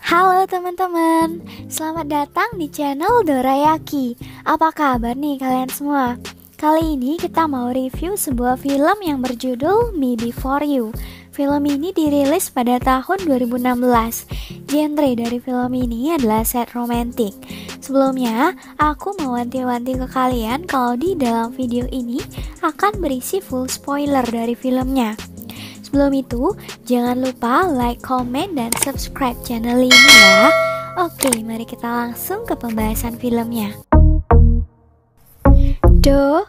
Halo teman-teman, selamat datang di channel Dorayaki. Apa kabar nih kalian semua? Kali ini kita mau review sebuah film yang berjudul Me Before You. Film ini dirilis pada tahun 2016. Genre dari film ini adalah sad romantic. Sebelumnya, aku mau wanti-wanti ke kalian kalau di dalam video ini akan berisi full spoiler dari filmnya. Sebelum itu, jangan lupa like, comment, dan subscribe channel ini ya. Oke, mari kita langsung ke pembahasan filmnya. Dorayaki.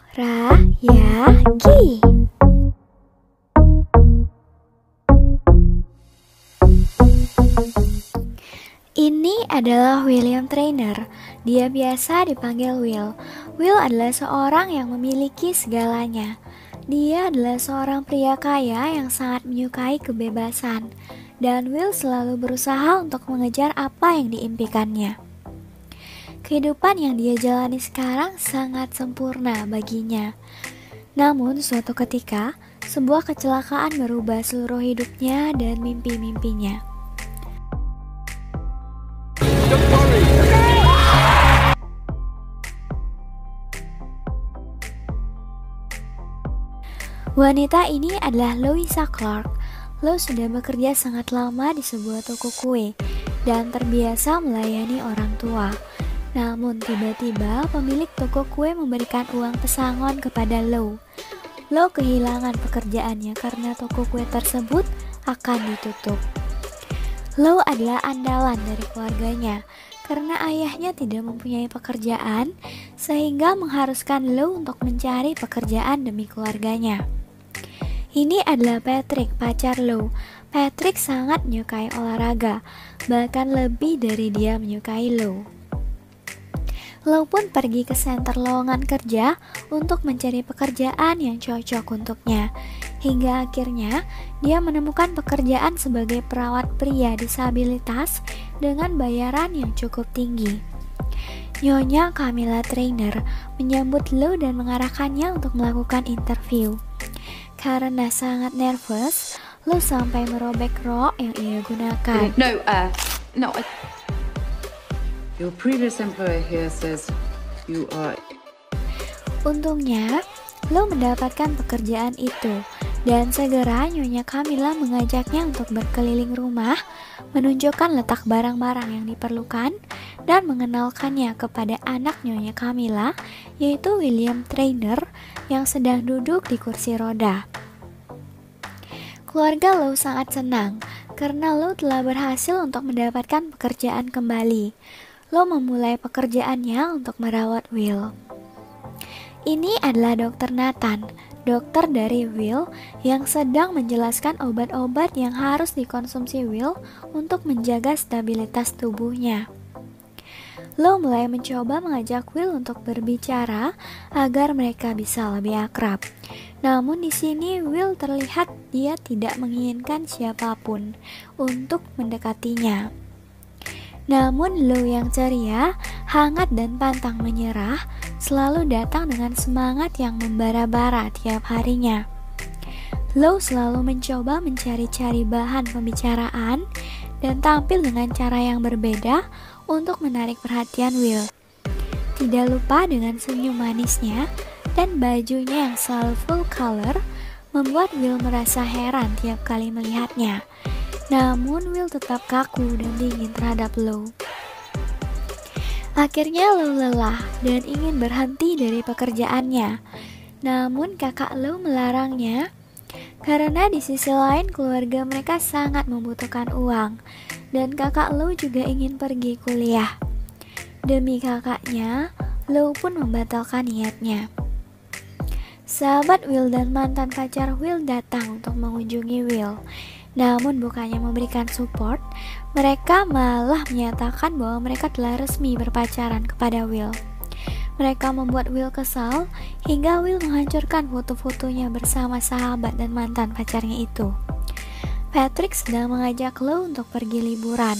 Ini adalah William Trainer. Dia biasa dipanggil Will. Will adalah seorang yang memiliki segalanya. Dia adalah seorang pria kaya yang sangat menyukai kebebasan, dan Will selalu berusaha untuk mengejar apa yang diimpikannya. Kehidupan yang dia jalani sekarang sangat sempurna baginya. Namun suatu ketika, sebuah kecelakaan merubah seluruh hidupnya dan mimpi-mimpinya. Wanita ini adalah Louisa Clark. Lou sudah bekerja sangat lama di sebuah toko kue dan terbiasa melayani orang tua. Namun tiba-tiba pemilik toko kue memberikan uang pesangon kepada Lou. Lou kehilangan pekerjaannya karena toko kue tersebut akan ditutup. Lou adalah andalan dari keluarganya karena ayahnya tidak mempunyai pekerjaan, sehingga mengharuskan Lou untuk mencari pekerjaan demi keluarganya. Ini adalah Patrick, pacar Lou. Patrick sangat menyukai olahraga, bahkan lebih dari dia menyukai Lou. Lou pun pergi ke center lowongan kerja untuk mencari pekerjaan yang cocok untuknya. Hingga akhirnya dia menemukan pekerjaan sebagai perawat pria disabilitas dengan bayaran yang cukup tinggi. Nyonya Camilla Trainer menyambut Lou dan mengarahkannya untuk melakukan interview. Karena sangat nervous, Lou sampai merobek rok yang ia gunakan. No. Your previous employer here says you are. Untungnya, Lou mendapatkan pekerjaan itu, dan segera Nyonya Camilla mengajaknya untuk berkeliling rumah, menunjukkan letak barang-barang yang diperlukan, dan mengenalkannya kepada anak Nyonya Camilla, yaitu William Trainer, yang sedang duduk di kursi roda. Keluarga Lou sangat senang karena Lou telah berhasil untuk mendapatkan pekerjaan kembali. Lou memulai pekerjaannya untuk merawat Will. Ini adalah Dr. Nathan, dokter dari Will yang sedang menjelaskan obat-obat yang harus dikonsumsi Will untuk menjaga stabilitas tubuhnya. Lou mulai mencoba mengajak Will untuk berbicara agar mereka bisa lebih akrab. Namun di sini Will terlihat dia tidak menginginkan siapapun untuk mendekatinya. Namun Lou yang ceria, hangat dan pantang menyerah selalu datang dengan semangat yang membara-bara tiap harinya. Lou selalu mencoba mencari-cari bahan pembicaraan dan tampil dengan cara yang berbeda untuk menarik perhatian Will. Tidak lupa dengan senyum manisnya dan bajunya yang selalu full color membuat Will merasa heran tiap kali melihatnya. Namun Will tetap kaku dan dingin terhadap Lou. Akhirnya Lou lelah dan ingin berhenti dari pekerjaannya. Namun kakak Lou melarangnya karena di sisi lain keluarga mereka sangat membutuhkan uang dan kakak Lou juga ingin pergi kuliah. Demi kakaknya, Lou pun membatalkan niatnya. Sahabat Will dan mantan pacar Will datang untuk mengunjungi Will. Namun bukannya memberikan support, mereka malah menyatakan bahwa mereka telah resmi berpacaran kepada Will. Mereka membuat Will kesal hingga Will menghancurkan foto-fotonya bersama sahabat dan mantan pacarnya itu. Patrick sedang mengajak Lou untuk pergi liburan.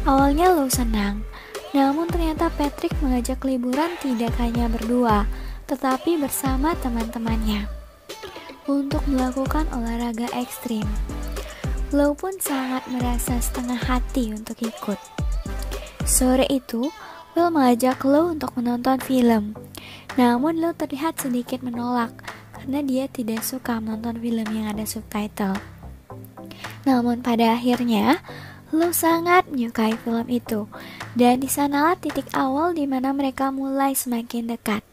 Awalnya Lou senang, namun ternyata Patrick mengajak liburan tidak hanya berdua, tetapi bersama teman-temannya untuk melakukan olahraga ekstrim. Lo pun sangat merasa setengah hati untuk ikut. Sore itu, Will mengajak Lo untuk menonton film. Namun Lo terlihat sedikit menolak karena dia tidak suka menonton film yang ada subtitle. Namun pada akhirnya, Lo sangat menyukai film itu, dan di sanalah titik awal di mana mereka mulai semakin dekat.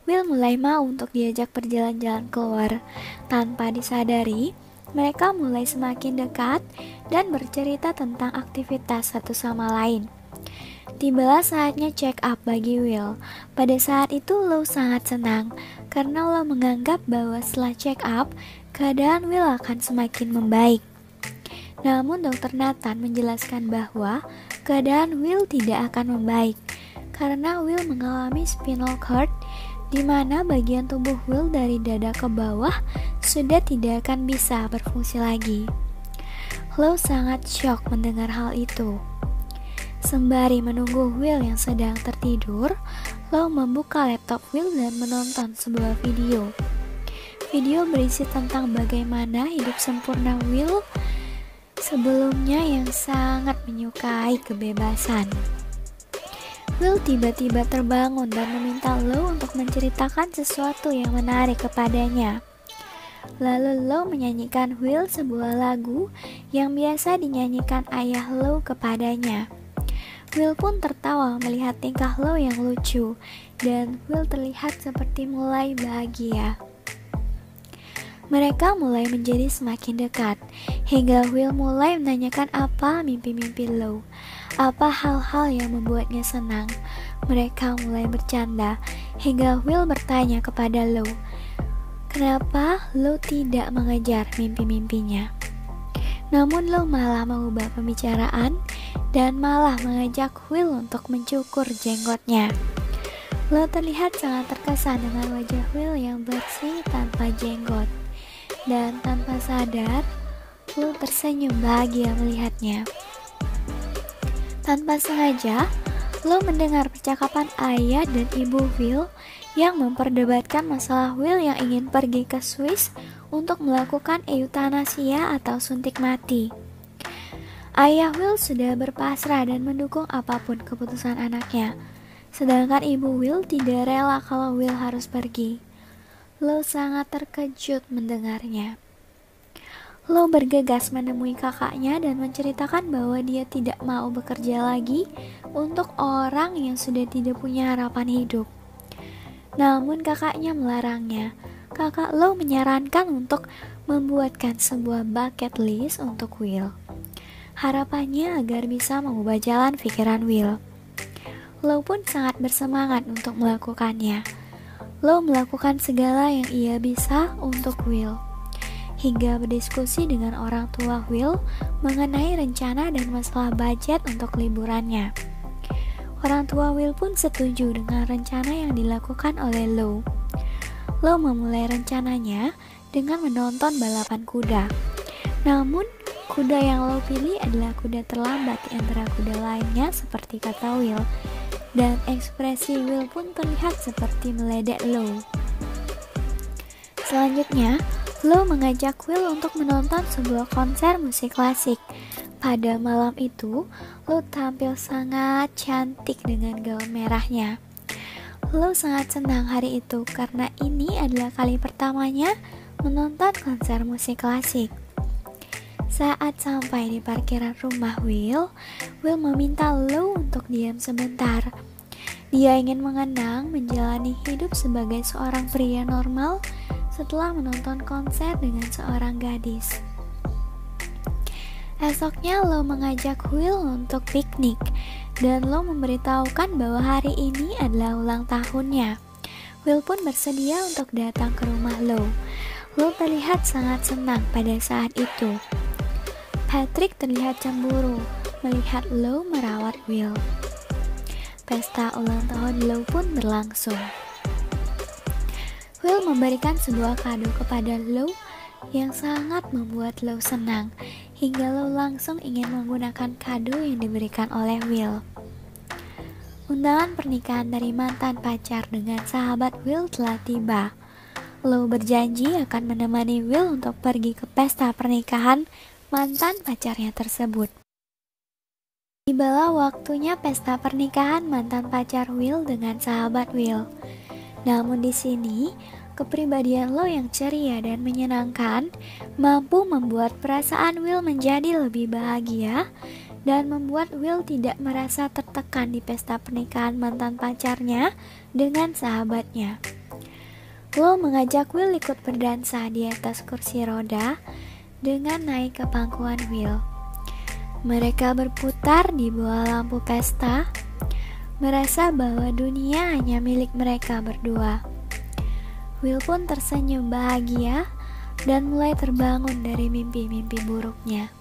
Will mulai mau untuk diajak berjalan-jalan keluar. Tanpa disadari, mereka mulai semakin dekat dan bercerita tentang aktivitas satu sama lain. Tibalah saatnya check up bagi Will. Pada saat itu Lo sangat senang karena Lo menganggap bahwa setelah check up, keadaan Will akan semakin membaik. Namun Dr. Nathan menjelaskan bahwa keadaan Will tidak akan membaik karena Will mengalami spinal cord, di mana bagian tubuh Will dari dada ke bawah sudah tidak akan bisa berfungsi lagi. Lo sangat syok mendengar hal itu. Sembari menunggu Will yang sedang tertidur, Lo membuka laptop Will dan menonton sebuah video. Video berisi tentang bagaimana hidup sempurna Will sebelumnya yang sangat menyukai kebebasan. Will tiba-tiba terbangun dan meminta Lo untuk menceritakan sesuatu yang menarik kepadanya. Lalu Lo menyanyikan Will sebuah lagu yang biasa dinyanyikan ayah Lo kepadanya. Will pun tertawa melihat tingkah Lo yang lucu, dan Will terlihat seperti mulai bahagia. Mereka mulai menjadi semakin dekat, hingga Will mulai menanyakan apa mimpi-mimpi Lo, apa hal-hal yang membuatnya senang. Mereka mulai bercanda, hingga Will bertanya kepada Lo, kenapa Lo tidak mengejar mimpi-mimpinya. Namun Lo malah mengubah pembicaraan dan malah mengajak Will untuk mencukur jenggotnya. Lo terlihat sangat terkesan dengan wajah Will yang bersih tanpa jenggot. Dan tanpa sadar, Will tersenyum bahagia melihatnya. Tanpa sengaja, Lo mendengar percakapan ayah dan ibu Will yang memperdebatkan masalah Will yang ingin pergi ke Swiss untuk melakukan eutanasia atau suntik mati. Ayah Will sudah berpasrah dan mendukung apapun keputusan anaknya, sedangkan ibu Will tidak rela kalau Will harus pergi. Lo sangat terkejut mendengarnya. Lo bergegas menemui kakaknya dan menceritakan bahwa dia tidak mau bekerja lagi untuk orang yang sudah tidak punya harapan hidup. Namun kakaknya melarangnya. Kakak Lo menyarankan untuk membuatkan sebuah bucket list untuk Will. Harapannya agar bisa mengubah jalan pikiran Will. Lo pun sangat bersemangat untuk melakukannya. Lo melakukan segala yang ia bisa untuk Will, hingga berdiskusi dengan orang tua Will mengenai rencana dan masalah budget untuk liburannya. Orang tua Will pun setuju dengan rencana yang dilakukan oleh Lo. Lo memulai rencananya dengan menonton balapan kuda. Namun, kuda yang Lo pilih adalah kuda terlambat di antara kuda lainnya seperti kata Will. Dan ekspresi Will pun terlihat seperti meledek Lo. Selanjutnya, Lo mengajak Will untuk menonton sebuah konser musik klasik. Pada malam itu, Lo tampil sangat cantik dengan gaun merahnya. Lo sangat senang hari itu karena ini adalah kali pertamanya menonton konser musik klasik. Saat sampai di parkiran rumah Will meminta Lo untuk diam sebentar. Dia ingin mengenang menjalani hidup sebagai seorang pria normal setelah menonton konser dengan seorang gadis. Esoknya Lo mengajak Will untuk piknik, dan Lo memberitahukan bahwa hari ini adalah ulang tahunnya. Will pun bersedia untuk datang ke rumah Lo. Lo terlihat sangat senang pada saat itu. Patrick terlihat cemburu melihat Lo merawat Will. Pesta ulang tahun Lo pun berlangsung. Will memberikan sebuah kado kepada Lo yang sangat membuat Lo senang, hingga Lo langsung ingin menggunakan kado yang diberikan oleh Will. Undangan pernikahan dari mantan pacar dengan sahabat Will telah tiba. Lo berjanji akan menemani Will untuk pergi ke pesta pernikahan mantan pacarnya tersebut. Tibalah waktunya pesta pernikahan mantan pacar Will dengan sahabat Will. Namun di sini, kepribadian Lo yang ceria dan menyenangkan mampu membuat perasaan Will menjadi lebih bahagia dan membuat Will tidak merasa tertekan di pesta pernikahan mantan pacarnya dengan sahabatnya. Lo mengajak Will ikut berdansa di atas kursi roda dengan naik ke pangkuan Will. Mereka berputar di bawah lampu pesta, merasa bahwa dunia hanya milik mereka berdua. Will pun tersenyum bahagia dan mulai terbangun dari mimpi-mimpi buruknya.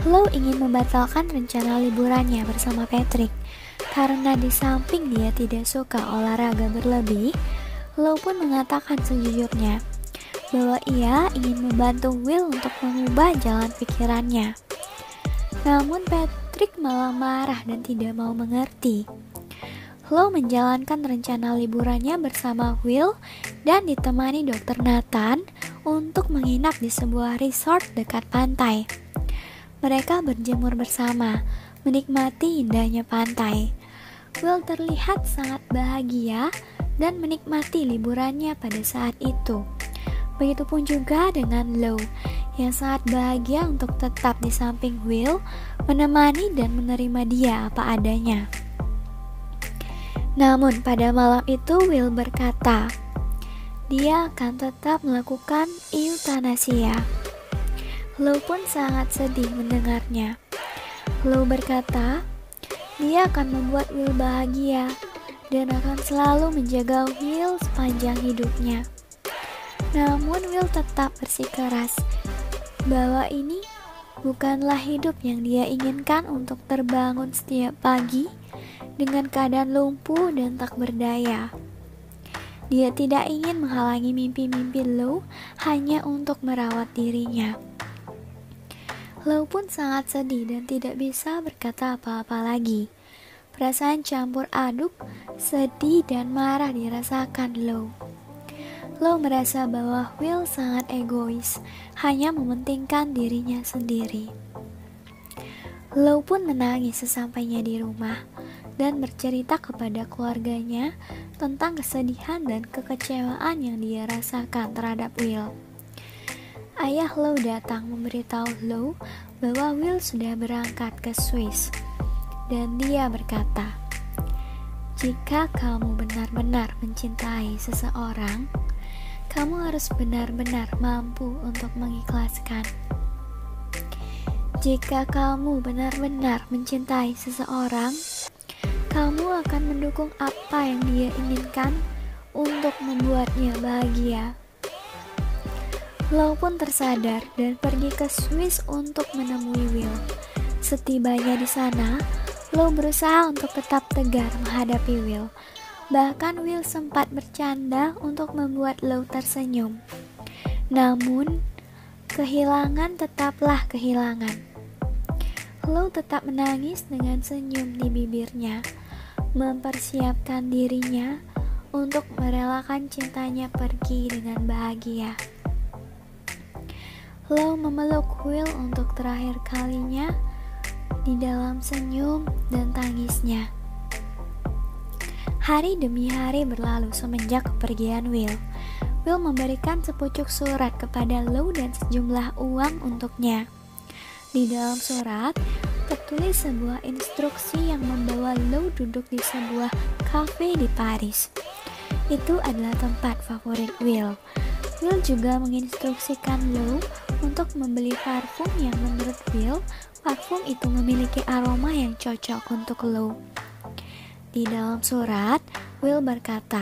Lo ingin membatalkan rencana liburannya bersama Patrick, karena di samping dia tidak suka olahraga berlebih. Lo pun mengatakan sejujurnya bahwa ia ingin membantu Will untuk mengubah jalan pikirannya. Namun Patrick malah marah dan tidak mau mengerti. Lo menjalankan rencana liburannya bersama Will dan ditemani Dr. Nathan untuk menginap di sebuah resort dekat pantai. Mereka berjemur bersama, menikmati indahnya pantai. Will terlihat sangat bahagia dan menikmati liburannya pada saat itu. Begitupun juga dengan Lo yang sangat bahagia untuk tetap di samping Will, menemani dan menerima dia apa adanya. Namun pada malam itu Will berkata, dia akan tetap melakukan eutanasia. Lo pun sangat sedih mendengarnya. Lo berkata, dia akan membuat Will bahagia dan akan selalu menjaga Will sepanjang hidupnya. Namun Will tetap bersikeras bahwa ini bukanlah hidup yang dia inginkan untuk terbangun setiap pagi dengan keadaan lumpuh dan tak berdaya. Dia tidak ingin menghalangi mimpi-mimpi Lo hanya untuk merawat dirinya. Lo pun sangat sedih dan tidak bisa berkata apa-apa lagi. Perasaan campur aduk, sedih dan marah dirasakan Lo. Lo merasa bahwa Will sangat egois, hanya mementingkan dirinya sendiri. Lo pun menangis sesampainya di rumah dan bercerita kepada keluarganya tentang kesedihan dan kekecewaan yang dia rasakan terhadap Will. Ayah Lo datang memberitahu Lo bahwa Will sudah berangkat ke Swiss, dan dia berkata, jika kamu benar-benar mencintai seseorang, kamu harus benar-benar mampu untuk mengikhlaskan. Jika kamu benar-benar mencintai seseorang, kamu akan mendukung apa yang dia inginkan untuk membuatnya bahagia. Lo pun tersadar dan pergi ke Swiss untuk menemui Will. Setibanya di sana, Lo berusaha untuk tetap tegar menghadapi Will. Bahkan Will sempat bercanda untuk membuat Lo tersenyum. Namun, kehilangan tetaplah kehilangan. Lo tetap menangis dengan senyum di bibirnya, mempersiapkan dirinya untuk merelakan cintanya pergi dengan bahagia. Lo memeluk Will untuk terakhir kalinya di dalam senyum dan tangisnya. Hari demi hari berlalu semenjak kepergian Will. Will memberikan sepucuk surat kepada Lo dan sejumlah uang untuknya. Di dalam surat tertulis sebuah instruksi yang membawa Lo duduk di sebuah kafe di Paris. Itu adalah tempat favorit Will. Will juga menginstruksikan Lo untuk membeli parfum yang menurut Will, parfum itu memiliki aroma yang cocok untuk Lo. Di dalam surat, Will berkata,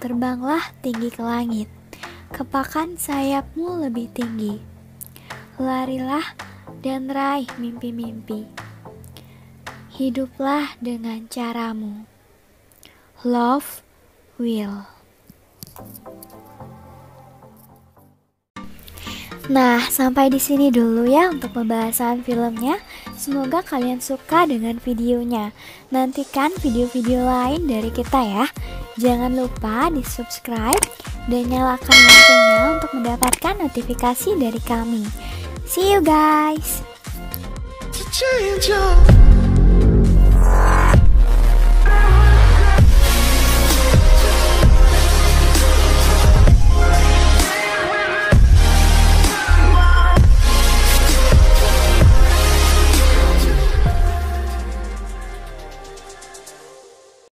terbanglah tinggi ke langit, kepakan sayapmu lebih tinggi. Larilah dan raih mimpi-mimpi. Hiduplah dengan caramu. Love, Will. Nah, sampai di sini dulu ya untuk pembahasan filmnya. Semoga kalian suka dengan videonya. Nantikan video-video lain dari kita ya. Jangan lupa di subscribe dan nyalakan loncengnya untuk mendapatkan notifikasi dari kami. See you guys! To change your